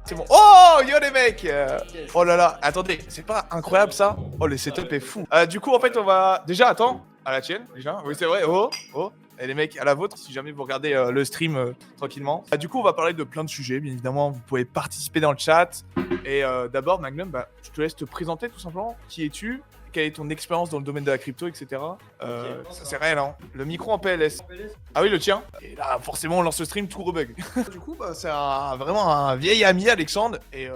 C'est bon. Oh, yo les mecs Oh là là, attendez, c'est pas incroyable ça? Oh, le setup est fou. Du coup, en fait, on va... Déjà, attends, à la tienne, déjà. Oui, c'est vrai. Oh, oh. Et les mecs, à la vôtre, si jamais vous regardez le stream tranquillement. Du coup, on va parler de plein de sujets, bien évidemment. Vous pouvez participer dans le chat. Et d'abord, Magnum, je te laisse te présenter tout simplement. Qui es-tu? Quelle est ton expérience dans le domaine de la crypto, etc. Ça c'est réel, hein. Le micro en PLS. Ah oui, le tien. Et là, forcément, on lance le stream, tout rebug. Du coup, c'est vraiment un vieil ami, Alexandre. Et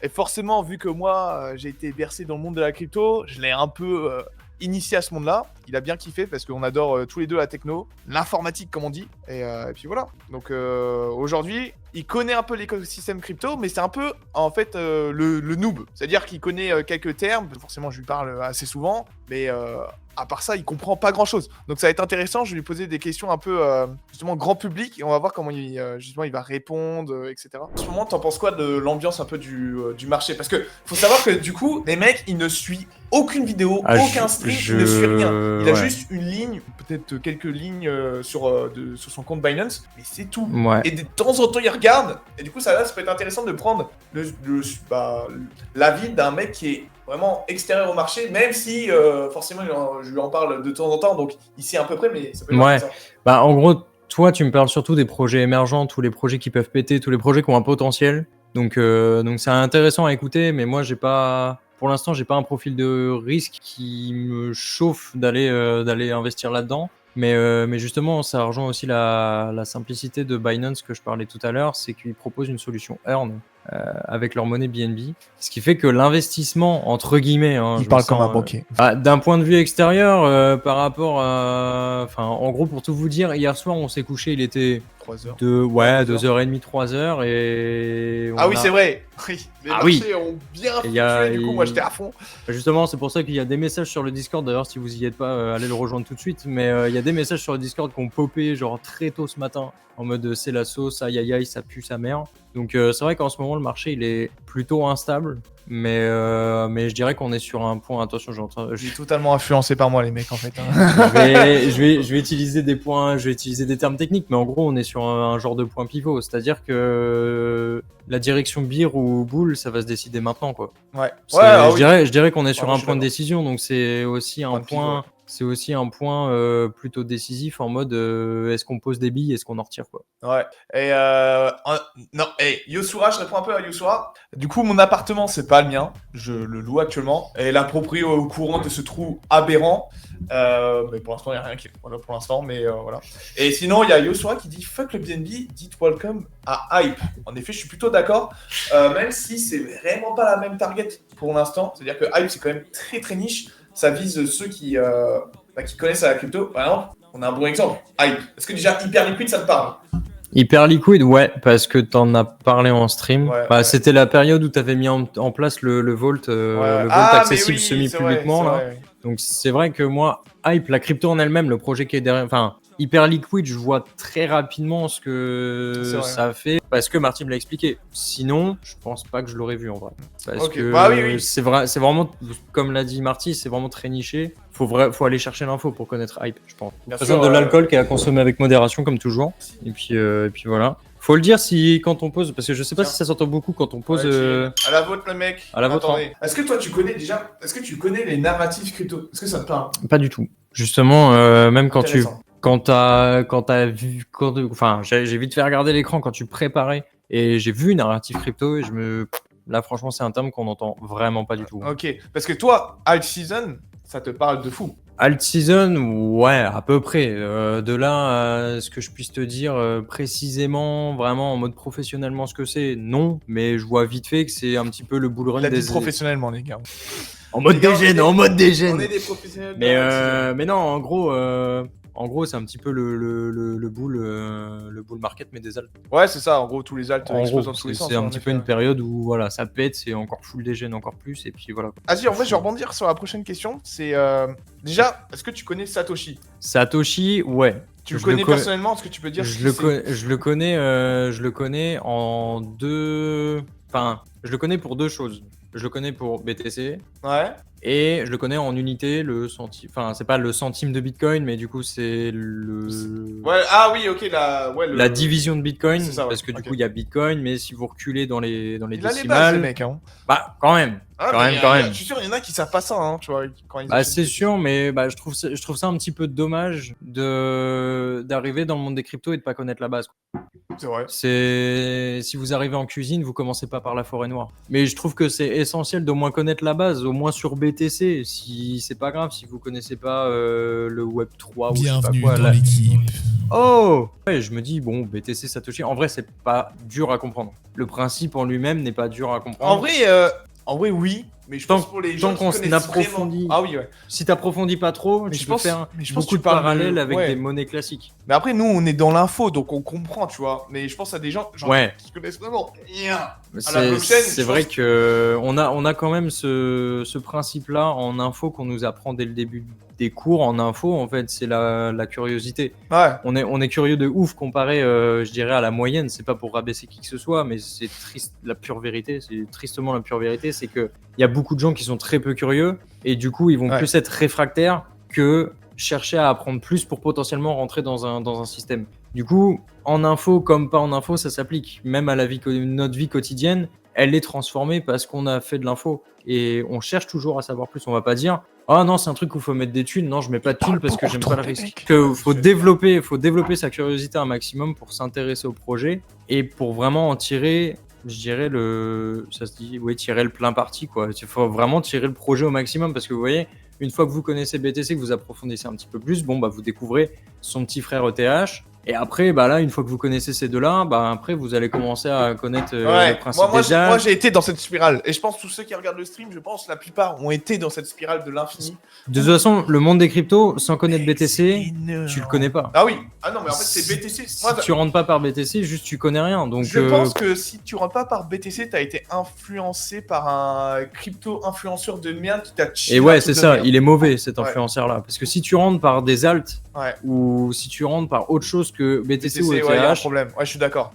forcément, vu que moi, j'ai été bercé dans le monde de la crypto, je l'ai un peu initié à ce monde-là. Il a bien kiffé parce qu'on adore tous les deux la techno, l'informatique, comme on dit. Et puis voilà. Donc aujourd'hui, il connaît un peu l'écosystème crypto, mais c'est un peu, en fait, le noob. C'est-à-dire qu'il connaît quelques termes. Forcément, je lui parle assez souvent. Mais à part ça, il comprend pas grand-chose. Donc ça va être intéressant. Je vais lui poser des questions un peu, justement, grand public. Et on va voir comment justement, il va répondre, etc. En ce moment, t'en penses quoi de l'ambiance un peu du marché? Parce que faut savoir que, du coup, les mecs, ils ne suivent aucune vidéo, aucun stream, il ne suit rien. Il a juste une ligne, peut-être quelques lignes sur son compte Binance, mais c'est tout. Ouais. Et de temps en temps, il regarde. Et du coup, ça peut être intéressant de prendre l'avis d'un mec qui est vraiment extérieur au marché, même si forcément, je lui en parle de temps en temps, donc il sait à peu près, mais ça peut être intéressant. Bah, en gros, toi, tu me parles surtout des projets émergents, tous les projets qui peuvent péter, tous les projets qui ont un potentiel. Donc c'est intéressant à écouter, mais moi, pour l'instant, j'ai pas un profil de risque qui me chauffe d'aller investir là-dedans. Mais justement, ça rejoint aussi la simplicité de Binance que je parlais tout à l'heure, c'est qu'ils proposent une solution Earn avec leur monnaie BNB, ce qui fait que l'investissement, entre guillemets, Il parle comme un banquier. D'un point de vue extérieur, par rapport à... Enfin, en gros, pour tout vous dire, hier soir, on s'est couché, il était 3 heures. 2h30, 3h, et... Ah oui, c'est vrai. Oui, les marchés ont bien fluctué, du coup, moi, j'étais à fond. Justement, c'est pour ça qu'il y a des messages sur le Discord, d'ailleurs, si vous y êtes pas, allez le rejoindre tout de suite, mais il y a des messages sur le Discord qui ont popé, genre, très tôt ce matin, en mode c'est la sauce, aïe aïe aïe, ça pue sa mère. Donc c'est vrai qu'en ce moment, le marché, il est plutôt instable, mais je dirais qu'on est sur un point, attention, Je suis totalement influencé par moi, les mecs, en fait. je vais utiliser des points, je vais utiliser des termes techniques, mais en gros, on est sur un genre de point pivot, c'est-à-dire que la direction bear ou bull, ça va se décider maintenant, quoi. Ouais. Je dirais qu'on est sur un point de décision, donc c'est aussi un point. C'est aussi un point plutôt décisif en mode est-ce qu'on pose des billes, est-ce qu'on en retire, quoi. Ouais. Et non, Yosura, je réponds un peu à Yosura. Du coup, mon appartement, c'est pas le mien. Je le loue actuellement. Et la proprio au courant de ce trou aberrant. Mais pour l'instant, il n'y a rien qui est. Voilà, pour l'instant, mais voilà. Et sinon, il y a Yosura qui dit fuck le BNB, dites welcome à Hype. En effet, je suis plutôt d'accord. Même si c'est vraiment pas la même target pour l'instant. C'est-à-dire que Hype, c'est quand même très très niche. Ça vise ceux qui connaissent la crypto. Par exemple, on a un bon exemple. Hype. Est-ce que déjà Hyperliquid, ça te parle? Hyperliquid, ouais, parce que t'en as parlé en stream. Ouais. C'était la période où t'avais mis en place le Vault, le Vault accessible semi-publiquement. Là. Vrai. Donc c'est vrai que moi, Hype, la crypto en elle-même, le projet qui est derrière... Enfin, Hyperliquid, je vois très rapidement ce que ça fait, parce que Marty me l'a expliqué. Sinon, je pense pas que je l'aurais vu en vrai. Parce que c'est vraiment, comme l'a dit Marty, c'est vraiment très niché. Faut aller chercher l'info pour connaître Hype, je pense. Besoin de l'alcool qui est à consommer avec modération, comme toujours. Et puis voilà. Faut le dire quand on pose, parce que je sais pas si ça s'entend beaucoup quand on pose. À la vôtre, le mec. À la vôtre. Hein. Est-ce que toi, tu connais les narratifs crypto? Est-ce que ça te parle? Pas du tout. Justement, même quand t'as vu, j'ai vite fait regarder l'écran quand tu préparais et j'ai vu narratif crypto et là, franchement, c'est un terme qu'on entend vraiment pas du tout. Ok, parce que toi, Alt Season, ça te parle de fou. Alt Season, ouais, à peu près. De là à ce que je puisse te dire précisément, vraiment en mode professionnellement ce que c'est, non. Mais je vois vite fait que c'est un petit peu le bull run des... professionnellement, les gars. En mode dégène. On est des professionnels. Mais non, en gros, c'est un petit peu le bull market, mais des alts. Ouais, c'est ça. En gros, tous les alts explosent dans tous les sens. C'est un petit peu une période où voilà, ça pète, c'est encore full dégène encore plus, et puis voilà. Vas-y, en fait, je vais rebondir sur la prochaine question. C'est déjà, est-ce que tu connais Satoshi? Satoshi, ouais. Tu le connais personnellement? Est-ce que tu peux dire je le connais en deux. Enfin, je le connais pour deux choses. je le connais pour BTC. Ouais. Et je le connais en unité, enfin c'est pas le centime de Bitcoin, mais du coup c'est Ouais, ah oui, ok, la division de Bitcoin, C'est ça, ouais. parce que du Ok. coup il y a Bitcoin, mais si vous reculez dans les Il a les bases, décimales, les mecs, hein. bah quand même, Ah, quand mais même. je suis sûr, il y en a qui savent pas ça, hein, tu vois, quand ils Bah achètent c'est des- sûr, mais bah, je trouve ça un petit peu dommage d'arriver dans le monde des cryptos et de pas connaître la base, quoi. C'est vrai. Si vous arrivez en cuisine, vous commencez pas par la forêt noire. Mais je trouve que c'est essentiel d'au moins connaître la base, au moins sur BTC. Si c'est pas grave, si vous connaissez pas le Web 3 ou je sais pas Bienvenue quoi. dans l'équipe. Oh ouais, je me dis, bon, BTC Satoshi, en vrai, c'est pas dur à comprendre. Le principe en lui-même n'est pas dur à comprendre. En vrai, oui, mais je Tant- pense pour les tant gens qui qu'on connaissent n'approfondit- vraiment... Ah oui, ouais. Si t'approfondis pas trop, Mais tu je peux pense- faire mais je pense que beaucoup tu de parles de- parallèles avec ouais. des monnaies classiques. Mais après, nous, on est dans l'info, donc on comprend, tu vois. Mais je pense à des gens genre, Ouais. qui connaissent vraiment rien. la C'est blockchain, c'est je vrai pense- que on a quand même ce principe-là en info qu'on nous apprend dès le début des cours. En info, en fait, c'est la curiosité. Ouais. On est curieux de ouf comparé, je dirais, à la moyenne. C'est pas pour rabaisser qui que ce soit, mais c'est triste, la pure vérité. C'est tristement la pure vérité, c'est que il y a beaucoup de gens qui sont très peu curieux et du coup, ils vont Ouais. plus être réfractaires que chercher à apprendre plus pour potentiellement rentrer dans un système. Du coup, en info comme pas en info, ça s'applique. Même à notre vie quotidienne, elle est transformée parce qu'on a fait de l'info. Et on cherche toujours à savoir plus. On va pas dire, ah non, c'est un truc où il faut mettre des thunes. Non, je mets pas de thunes parce que j'aime pas le risque. Faut développer sa curiosité un maximum pour s'intéresser au projet et pour vraiment en tirer, je dirais, ça se dit, oui, tirer le plein parti, quoi. Il faut vraiment tirer le projet au maximum parce que vous voyez, une fois que vous connaissez BTC, que vous approfondissez un petit peu plus, bon, bah, vous découvrez son petit frère ETH. Et après, bah là, une fois que vous connaissez ces deux-là, bah après, vous allez commencer à connaître Ouais, le principe moi, déjà. moi j'ai été dans cette spirale. Et je pense que tous ceux qui regardent le stream, je pense la plupart ont été dans cette spirale de l'infini. De toute façon, le monde des cryptos, sans connaître C'est BTC, énorme. tu le connais pas. Ah oui. Ah non, mais en fait, c'est BTC. Si Moi, tu rentres pas par BTC, juste tu connais rien. Donc, je pense que si tu rentres pas par BTC, t'as été influencé par un crypto-influenceur de merde qui t'a et ouais, c'est ça, il est mauvais cet Ouais. influenceur-là. Parce que si tu rentres par des alts, Ouais. ou si tu rentres par autre chose que BTC, ou ouais, il y a un ETH, problème. Ouais, je suis d'accord.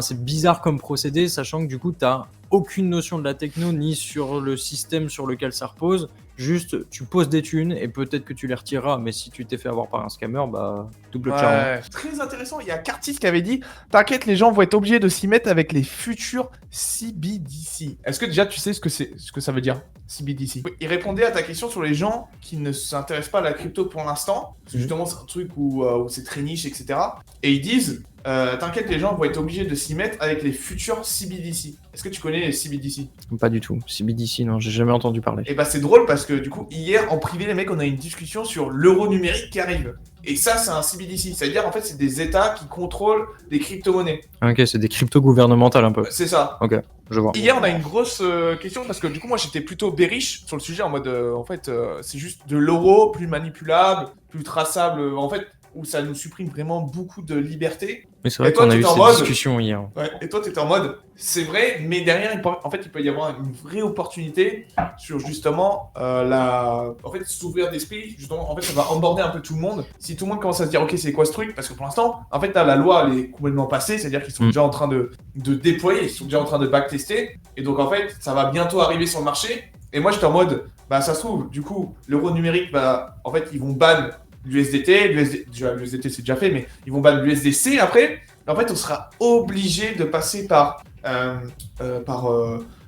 c'est bizarre comme procédé, sachant que du coup, t'as aucune notion de la techno ni sur le système sur lequel ça repose. Juste, tu poses des thunes et peut-être que tu les retireras, mais si tu t'es fait avoir par un scammer, bah double ciao. Ouais. Très intéressant. Il y a Cartis qui avait dit t'inquiète, les gens vont être obligés de s'y mettre avec les futurs CBDC. Est-ce que déjà tu sais ce que ça veut dire CBDC? Il répondait à ta question sur les gens qui ne s'intéressent pas à la crypto pour l'instant. Parce que justement, c'est un truc où c'est très niche, etc. Et ils disent t'inquiète, les gens vont être obligés de s'y mettre avec les futurs CBDC. Est-ce que tu connais les CBDC? Pas du tout. CBDC, non, j'ai jamais entendu parler. Et bah c'est drôle parce que du coup hier en privé les mecs on a une discussion sur l'euro numérique qui arrive. Et ça c'est un CBDC, c'est-à-dire en fait c'est des états qui contrôlent les crypto-monnaies. Ok, c'est des cryptos gouvernementales un peu. C'est ça. Ok, je vois. Hier on a une grosse question parce que du coup moi j'étais plutôt bearish sur le sujet en mode en fait c'est juste de l'euro plus manipulable, plus traçable en fait où ça nous supprime vraiment beaucoup de liberté. Mais c'est vrai Et toi, qu'on a tu eu t'es en cette mode- discussion hier. Ouais, et toi, t'étais en mode, c'est vrai, mais derrière, en fait, il peut y avoir une vraie opportunité sur justement en fait, s'ouvrir d'esprit. Justement, en fait, ça va emborder un peu tout le monde. Si tout le monde commence à se dire, ok, c'est quoi ce truc? Parce que pour l'instant, en fait, là, la loi, elle est complètement passée, c'est-à-dire qu'ils sont déjà en train de déployer, ils sont déjà en train de backtester. Et donc, en fait, ça va bientôt arriver sur le marché. Et moi, j'étais en mode, bah, ça se trouve, du coup, l'euro numérique, bah, en fait, ils vont ban l'USDT, l'USDT c'est déjà fait, mais ils vont ban l'USDC après. En fait, on sera obligé de passer par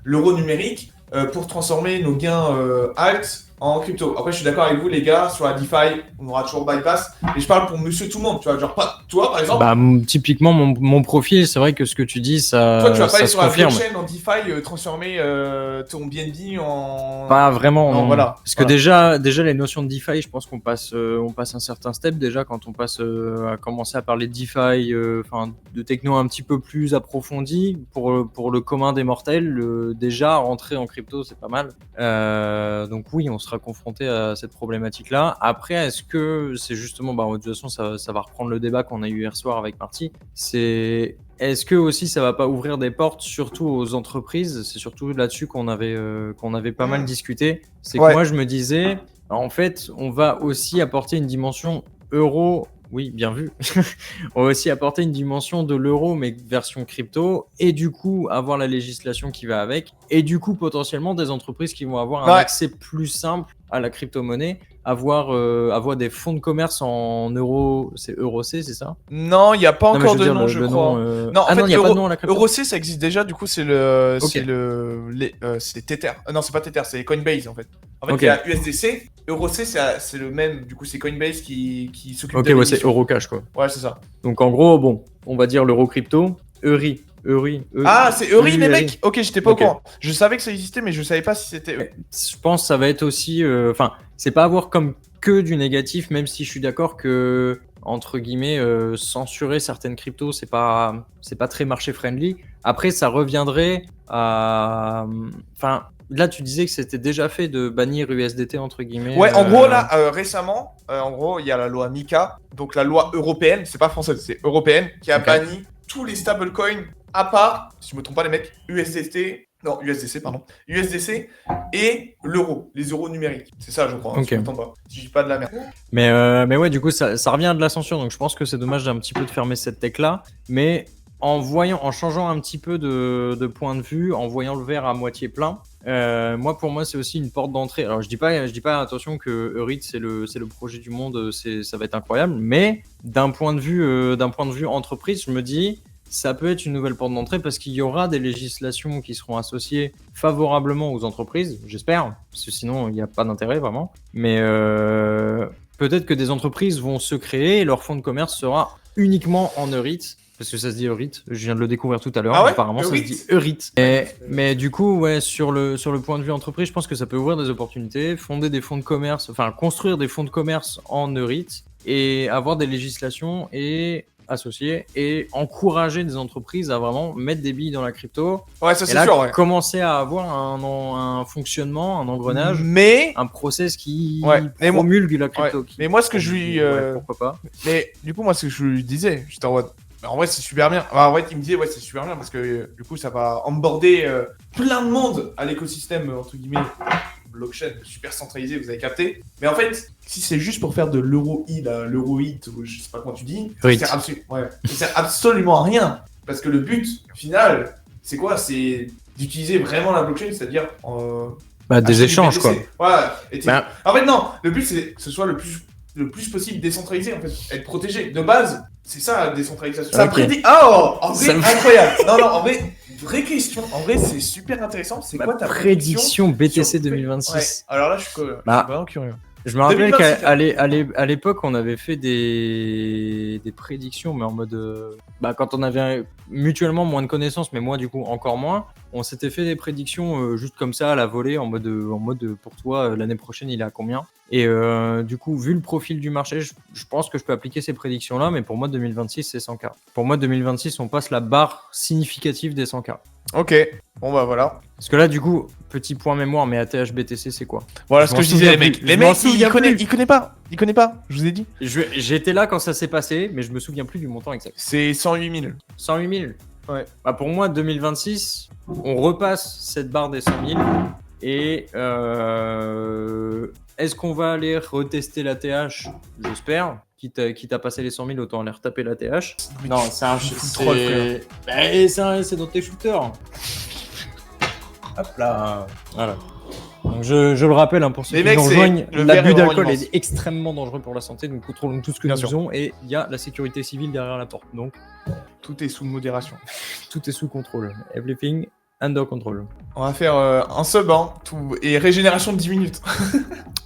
l'euro numérique pour transformer nos gains alt en crypto. Après, je suis d'accord avec vous, les gars, sur la DeFi, on aura toujours bypass. Et je parle pour monsieur tout le monde, tu vois, genre pas toi, par exemple. Bah, typiquement, mon profil, c'est vrai que ce que tu dis, ça, Toi, tu vas pas ça aller se sur la confirme. blockchain en DeFi, transformer ton BNB en... Pas vraiment. Non, Non. voilà. Parce que déjà, les notions de DeFi, je pense qu'on passe un certain step déjà quand on passe à commencer à parler de DeFi, de techno un petit peu plus approfondi pour le commun des mortels. Déjà, rentrer en crypto, c'est pas mal. Donc oui, on sera confronté à cette problématique-là. Après, est-ce que c'est justement, de toute façon, ça va reprendre le débat qu'on a eu hier soir avec Marty. Est-ce que aussi ça va pas ouvrir des portes surtout aux entreprises? C'est surtout là-dessus qu'on avait pas mal discuté. C'est que Ouais. moi je me disais, en fait, on va aussi apporter une dimension euro oui, bien vu, ont aussi apporté une dimension de l'euro, mais version crypto, et du coup, avoir la législation qui va avec, et du coup, potentiellement, des entreprises qui vont avoir un accès plus simple à la crypto-monnaie, avoir des fonds de commerce en euros, c'est EuroC, c'est ça? Non, il n'y a pas encore de nom, je crois. Non, il n'y a pas de nom à la crypto. EuroC, ça existe déjà, du coup, c'est c'est Tether. Non, c'est pas Tether, c'est Coinbase, en fait. En fait, il y a USDC. EuroC, c'est le même, du coup, c'est Coinbase qui s'occupe de ouais, c'est Eurocash, quoi. Ouais, c'est ça. Donc, en gros, bon, on va dire l'euro crypto, Eury. Ah, c'est Eury, les mecs. Ok, j'étais pas au courant. Je savais que ça existait, mais je savais pas si c'était eux. Je pense que ça va être aussi... Enfin, c'est pas avoir comme que du négatif, même si je suis d'accord que, entre guillemets, censurer certaines cryptos, c'est pas très marché friendly. Après, ça reviendrait à... Enfin, là, tu disais que c'était déjà fait de bannir USDT, entre guillemets. Ouais, en gros, là, récemment, en gros, il y a la loi MiCA, donc la loi européenne, c'est pas française, c'est européenne, qui a banni tous les stablecoins, à part, si je me trompe pas les mecs, USDC et l'euro, les euros numériques. C'est ça, je crois, si je me trompe pas, si je dis pas de la merde. Mais ouais, du coup, ça revient à de la censure, donc je pense que c'est dommage d'un petit peu de fermer cette tech-là, mais en changeant un petit peu de point de vue, en voyant le verre à moitié plein, pour moi, c'est aussi une porte d'entrée. Alors, je dis pas, attention que Euryth, c'est le projet du monde, ça va être incroyable, mais d'un point de vue entreprise, je me dis, ça peut être une nouvelle porte d'entrée parce qu'il y aura des législations qui seront associées favorablement aux entreprises, j'espère, parce que sinon, il n'y a pas d'intérêt vraiment. Mais peut-être que des entreprises vont se créer et leur fonds de commerce sera uniquement en Euryth. Parce que ça se dit Euryth, je viens de le découvrir tout à l'heure, apparemment ça se dit Euryth. Mais du coup, ouais, sur le point de vue entreprise, je pense que ça peut ouvrir des opportunités, fonder des fonds de commerce, enfin construire des fonds de commerce en Euryth et avoir des législations et associer et encourager des entreprises à vraiment mettre des billes dans la crypto. Ouais, ça c'est sûr. Ouais. Commencer à avoir un fonctionnement, un engrenage, un process qui promulgue la crypto. Ouais. Mais moi, ce que je lui. Pourquoi pas. Mais du coup, moi, ce que je lui disais, j'étais en mode. En vrai, c'est super bien. Enfin, en vrai, il me disait, ouais, c'est super bien parce que du coup, ça va onboarder plein de monde à l'écosystème, entre guillemets, blockchain, super centralisé, vous avez capté. Mais en fait, si c'est juste pour faire de l'euro-i, l'euro-hit, ou je sais pas comment tu dis, ça sert absolument à rien. Parce que le but final, c'est quoi? C'est d'utiliser vraiment la blockchain, c'est-à-dire des échanges, quoi. Ouais. En fait, non, le but, c'est que ce soit le plus possible décentralisé, en fait, être protégé. De base, c'est ça la décentralisation. Ça prédit. Oh, en vrai, incroyable. Non, en vrai, vraie question. En vrai, c'est super intéressant. C'est quoi ta prédiction BTC 2026? Ouais. Alors là, je suis vraiment curieux. Je me rappelle qu'à l'époque, on avait fait des prédictions, mais en mode... quand on avait mutuellement moins de connaissances, mais moi, du coup, encore moins, on s'était fait des prédictions juste comme ça, à la volée, en mode pour toi, l'année prochaine, il est à combien? Et du coup, vu le profil du marché, je pense que je peux appliquer ces prédictions-là, mais pour moi, 2026, c'est 100K. Pour moi, 2026, on passe la barre significative des 100K. Ok, bon bah voilà. Parce que là, du coup, petit point mémoire, mais ATH BTC, c'est quoi? Voilà ce que je disais, les mecs. Les mecs, il connaît pas. Il connaît pas, je vous ai dit. J'étais là quand ça s'est passé, mais je me souviens plus du montant exact. C'est 108 000. 108 000? Ouais. Pour moi, 2026, on repasse cette barre des 100 000. Et est-ce qu'on va aller retester l'ATH? J'espère. Quitte à passer les 100 000, autant aller retaper l'ATH. Non, c'est un troll, frère. C'est dans tes shooters. Hop là. Voilà. Donc je le rappelle, pour ceux qui nous rejoignent, l'abus d'alcool est extrêmement dangereux pour la santé. Nous contrôlons tout ce que nous faisons et il y a la sécurité civile derrière la porte. Donc tout est sous modération. Tout est sous contrôle. Everything under control. On va faire un sub et régénération de 10 minutes.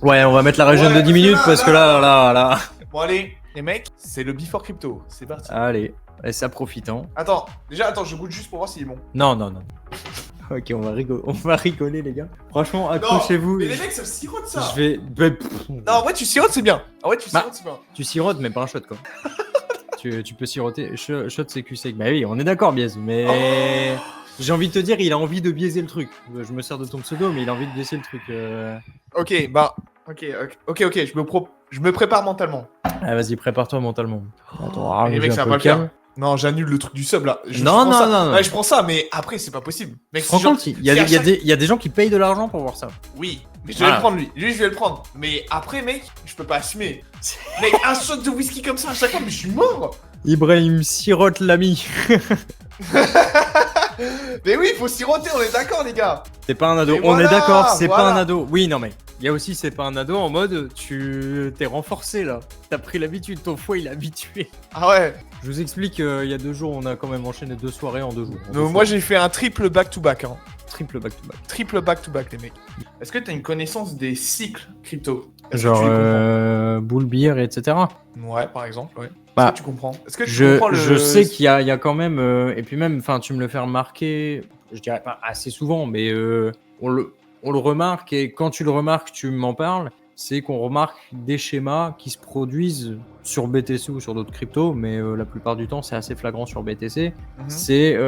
Ouais, on va mettre la régène de 10 minutes parce que là. Bon allez, les mecs, c'est le Before Crypto. C'est parti. Allez, ça profite. Attends, je goûte juste pour voir s'il est bon. Non. Ok, on va rigoler, les gars. Franchement, accrochez-vous. Mais les mecs, ça sirote ça. Je vais. Non, en vrai, tu sirotes, c'est bien. Tu sirotes, mais pas un shot, quoi. tu peux siroter. Shot, c'est cul sec. Bah oui, on est d'accord, Biaise. Mais j'ai envie de te dire, il a envie de biaiser le truc. Je me sers de ton pseudo, mais il a envie de biaiser le truc. Ok, je me prépare mentalement. Ah, vas-y, prépare-toi mentalement. Attends, les mecs, c'est un peu le calme. Non, j'annule le truc du sub là. Non. Ouais, je prends ça, mais après, c'est pas possible. Mec, Prends compte, il y a des gens qui payent de l'argent pour voir ça. Oui, mais je vais le prendre lui. Lui, je vais le prendre. Mais après, mec, je peux pas assumer. Mec, un shot de whisky comme ça à chaque fois, mais je suis mort. Ibrahim sirote l'ami. Mais oui, faut siroter, on est d'accord, les gars. C'est pas un ado. On est d'accord, c'est pas un ado. Oui, non, mais il y a aussi, c'est pas un ado en mode tu t'es renforcé là. T'as pris l'habitude, ton foie il est habitué. Ah ouais. Je vous explique, il y a 2 jours, on a quand même enchaîné 2 soirées en 2 jours. Donc, moi, j'ai fait un triple back-to-back. Hein. Triple back-to-back. Triple back-to-back, les mecs. Est-ce que t'as une connaissance des cycles crypto? Genre boule bière, etc. Ouais, par exemple, ouais. Bah, Est-ce que tu comprends? Est-ce que tu comprends je sais qu'il y a quand même, et puis même, enfin, tu me le fais remarquer, je dirais pas assez souvent, mais on le remarque, et quand tu le remarques, tu m'en parles, c'est qu'on remarque des schémas qui se produisent sur BTC ou sur d'autres cryptos, mais la plupart du temps, c'est assez flagrant sur BTC. C'est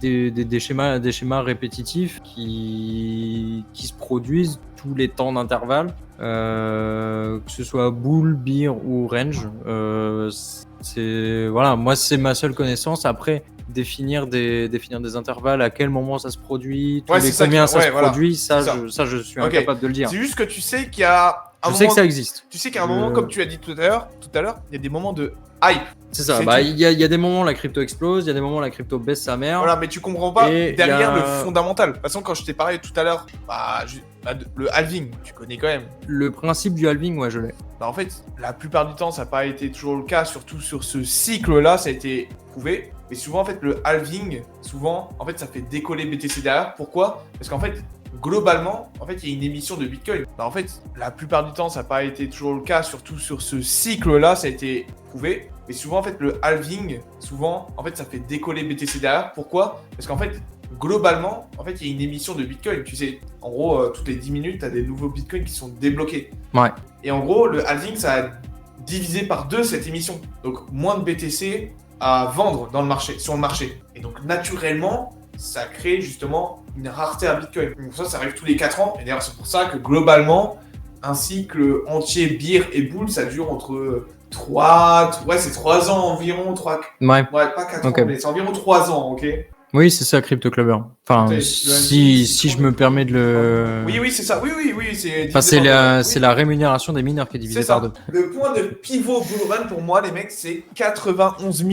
des schémas répétitifs qui se produisent tous les temps d'intervalle, que ce soit bull, bear ou range. Voilà, moi c'est ma seule connaissance. Après, définir des intervalles, à quel moment ça se produit, combien ça se produit, ça je suis incapable de le dire. C'est juste que tu sais qu'il y a je sais que ça existe. Tu sais qu'à un moment, comme tu as dit tout à l'heure, il y a des moments de hype. C'est ça, bah il y a des moments où la crypto explose, il y a des moments où la crypto baisse sa mère. Voilà, mais tu comprends pas derrière le fondamental. De toute façon, quand je t'ai parlé tout à l'heure, le halving, tu connais quand même. Le principe du halving, ouais, je l'ai. Bah en fait, la plupart du temps, ça n'a pas été toujours le cas, surtout sur ce cycle-là, ça a été prouvé. Mais souvent, en fait, le halving, en fait, ça fait décoller BTC derrière. Pourquoi? Parce qu'en fait, globalement, en fait, il y a une émission de Bitcoin. Bah, en fait, la plupart du temps, ça n'a pas été toujours le cas, surtout sur ce cycle-là, ça a été prouvé. Mais souvent, en fait, le halving, en fait, ça fait décoller BTC derrière. Pourquoi? Parce qu'en fait, globalement, en fait, il y a une émission de Bitcoin. Tu sais, en gros, toutes les 10 minutes, tu as des nouveaux Bitcoins qui sont débloqués. Ouais. Et en gros, le halving, ça a divisé par 2 cette émission. Donc, moins de BTC à vendre sur le marché. Et donc, naturellement, ça crée justement une rareté à Bitcoin. Donc ça arrive tous les 4 ans. Et d'ailleurs, c'est pour ça que globalement, un cycle entier bear et bull, ça dure entre 3 ans environ. Ouais, pas 4 ans, mais c'est environ 3 ans, ok? Oui, c'est ça, Crypto Clubber. Enfin, si je me permets de le... Oui, c'est ça. Oui. C'est la rémunération des mineurs qui est divisée par 2. Le point de pivot bull run pour moi, les mecs, c'est 91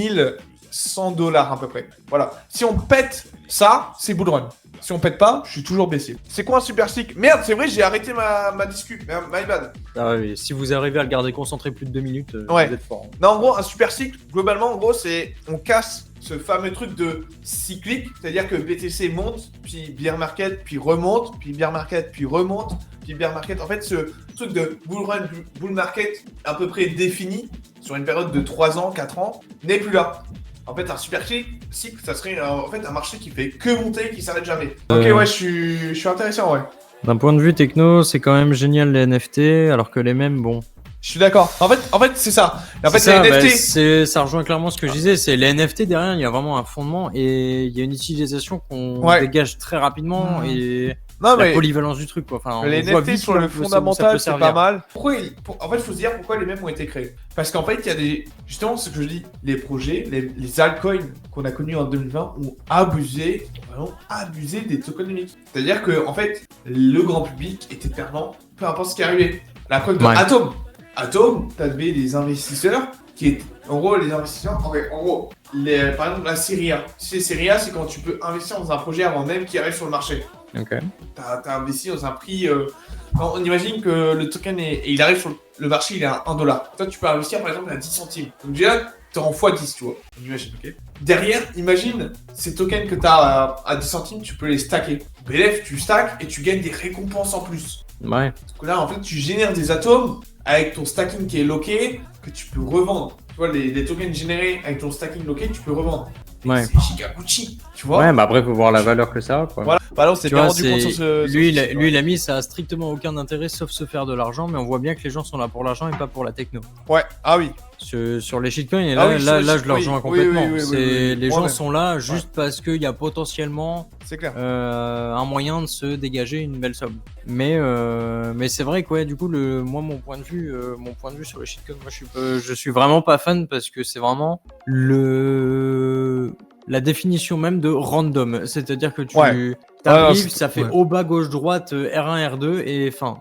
100 $, à peu près. Voilà. Si on pète ça, c'est bull run. Si on pète pas, je suis toujours baissier. C'est quoi un super stick? Merde, c'est vrai, j'ai arrêté ma discu. My bad. Ah oui, si vous arrivez à le garder concentré plus de 2 minutes, vous êtes fort. Non, en gros, un super stick, globalement, en gros, c'est on casse ce fameux truc de cyclique, c'est-à-dire que BTC monte, puis bear market, puis remonte, puis bear market, puis remonte, puis bear market. En fait, ce truc de bull run, bull market, à peu près défini, sur une période de 3 ans, 4 ans, n'est plus là. En fait, un super cycle, ça serait en fait un marché qui fait que monter, qui s'arrête jamais. Ok, ouais, je suis intéressant, ouais. D'un point de vue techno, c'est quand même génial les NFT, alors que les mêmes, bon... Je suis d'accord. En fait, c'est ça. En fait, les NFT... ça rejoint clairement ce que je disais. C'est les NFT derrière, il y a vraiment un fondement et il y a une utilisation qu'on dégage très rapidement et la polyvalence du truc, quoi. Enfin, les NFT sur le fondamental, c'est pas mal. En fait, il faut se dire pourquoi les mêmes ont été créés. Parce qu'en fait, il y a des... Justement, ce que je dis, les projets, les altcoins qu'on a connus en 2020 ont vraiment abusé des tokenomics. C'est-à-dire que, en fait, le grand public était perdant, peu importe ce qui arrivait. La preuve de Atom, t'avais des investisseurs qui étaient... En gros, les investisseurs... par exemple, la Syria. Tu sais, Syria, c'est quand tu peux investir dans un projet avant même qu'il arrive sur le marché. Ok. T'as investi dans un prix... on imagine que le token, il arrive sur le marché, il est à 1 $. Toi, tu peux investir, par exemple, à 10 centimes. Donc déjà, t'es en x10, tu vois. On imagine, ok. Derrière, imagine, ces tokens que t'as à 10 centimes, tu peux les stacker. BLF, tu stacks et tu gagnes des récompenses en plus. Ouais. Parce que là, en fait, tu génères des atomes avec ton stacking qui est loqué, que tu peux revendre. Tu vois, les tokens générés avec ton stacking loqué, tu peux revendre. Ouais. C'est Shikaguchi, tu vois. Ouais, bah après, faut voir la valeur que ça a, quoi. Voilà, bah non, c'est bien rendu compte sur ce... Lui, il a mis, ça a strictement aucun intérêt sauf se faire de l'argent, mais on voit bien que les gens sont là pour l'argent et pas pour la techno. Ouais, ah oui. Sur les shitcoins, et Ah là, oui, sur les là, je le oui, rejoins oui, complètement. oui, Les Ouais, gens mais- sont là juste parce qu'il y a potentiellement C'est clair. un moyen de se dégager une belle somme. Mais c'est vrai que ouais, du coup, moi, mon point de vue sur les shitcoins, moi, je suis vraiment pas fan parce que c'est vraiment la définition même de random. C'est-à-dire que tu Ouais. t'arrives, Ouais, ça fait ouais. haut, bas, gauche, droite, R1, R2 et fin.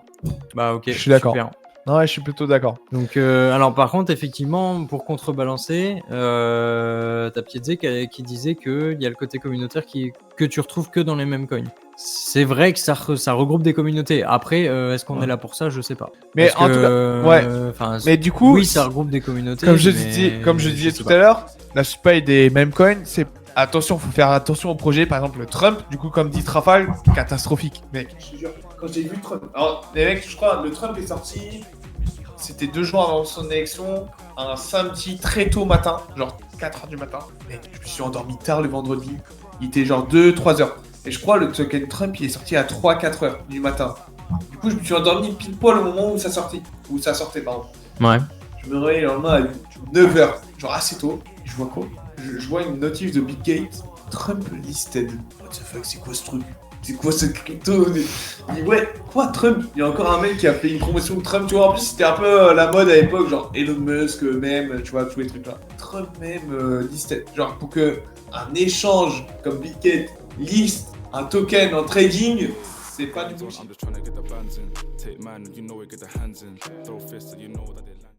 Bah ok, Je suis d'accord. super. Ouais, je suis plutôt d'accord. Donc, alors par contre, effectivement, pour contrebalancer, t'as Piedzé qui disait qu'il y a le côté communautaire que tu retrouves que dans les mêmes coins. C'est vrai que ça regroupe des communautés. Après, est-ce qu'on est là pour ça? Je sais pas. Mais Parce en que, tout cas, ouais. enfin, Mais du coup, oui, ça regroupe des communautés. comme je mais disais sais tout pas. à l'heure, la supply des mêmes coins, c'est attention, faut faire attention au projet. Par exemple, le Trump, du coup, comme dit Trafal, catastrophique. Mec, je te jure, quand j'ai vu Trump, alors les mecs, je crois, le Trump est sorti. C'était 2 jours avant son élection, un samedi très tôt matin, genre 4h du matin. Mec, je me suis endormi tard le vendredi. Il était genre 2-3 heures. Et je crois le token Trump, il est sorti à 3-4 heures du matin. Du coup, je me suis endormi pile poil au moment où ça sortait. Où ça sortait, pardon. Ouais. Je me réveille le lendemain à 9h, genre assez tôt. Je vois quoi je vois une notif de Bitgate. Trump listed. What the fuck, c'est quoi ce truc? C'est quoi cette crypto? Il dit ouais, quoi Trump? Il y a encore un mec qui a fait une promotion de Trump, tu vois. En plus, c'était un peu la mode à l'époque, genre Elon Musk même, tu vois, tous les trucs là. Trump même listed. Genre pour que un échange comme Bitgate liste un token en trading, c'est pas du tout. I'm just trying to get the bands in. Take man, you know it, get the hands in. Throw fists, so you know that they land.